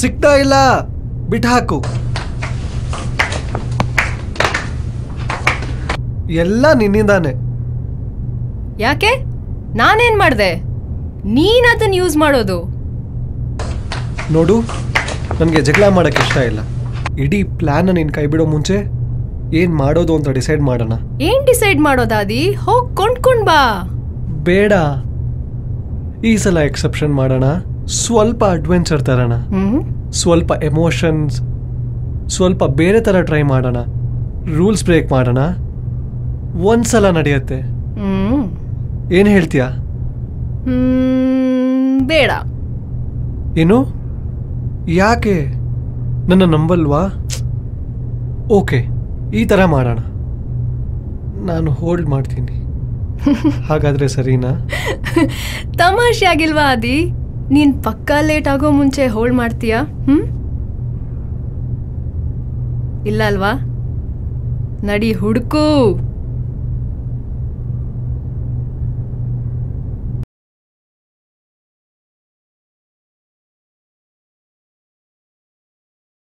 ಸಿಗ್ತಾ ಇಲ್ಲ, ಬಿಟ್ಟು ಹಾಕು. ಎಲ್ಲ ನಿನ್ನಿಂದಾನೆ. ಯಾಕೆ? ನಾನೇನ್ ಮಾಡ್ದೆ? ನೀನ್ ಅದನ್ನ ಯೂಸ್ ಮಾಡೋದು. ನೋಡು, ನನಗೆ ಜಗಳ ಮಾಡಕ್ಕೆ ಇಷ್ಟ ಇಲ್ಲ. ಇಡೀ ಪ್ಲಾನ್ ನೀನ್ ಕೈ ಬಿಡೋ ಮುಂಚೆ ಏನ್ ಮಾಡೋದು ಅಂತ ಡಿಸೈಡ್ ಮಾಡೋಣ. ಏನ್ ಡಿಸೈಡ್ ಮಾಡೋದಾದಿ? ಹೋಗ್ ಕೊಂಡ್ಕೊಂಡ್ ಬಾ. ಬೇಡ, ಈ ಸಲ ಎಕ್ಸೆಪ್ಷನ್ ಮಾಡೋಣ. ಸ್ವಲ್ಪ ಅಡ್ವೆಂಚರ್ ತರೋಣ, ಸ್ವಲ್ಪ ಎಮೋಷನ್ಸ್, ಸ್ವಲ್ಪ ಬೇರೆ ತರ ಟ್ರೈ ಮಾಡೋಣ. ರೂಲ್ಸ್ ಬ್ರೇಕ್ ಮಾಡೋಣ. ಒಂದ್ಸಲ ನಡೆಯುತ್ತೆ. ಏನ್ ಹೇಳ್ತೀಯಾ? ಬೇಡ. ಏನು? ಯಾಕೆ? ನನ್ನ ನಂಬಲ್ವಾ? ಓಕೆ, ಈ ತರ ಮಾಡೋಣ. ನಾನು ಹೋಲ್ಡ್ ಮಾಡ್ತೀನಿ. ಹಾಗಾದ್ರೆ ಸರಿನಾ? ತಮಾಷೆ ಆಗಿಲ್ವಾ ಆದಿ? ನೀನ್ ಪಕ್ಕಾ ಲೇಟ್ ಆಗೋ ಮುಂಚೆ ಹೋಲ್ಡ್ ಮಾಡ್ತೀಯಾ? ಇಲ್ಲ ಅಲ್ವಾ? ನಡಿ ಹುಡುಕು.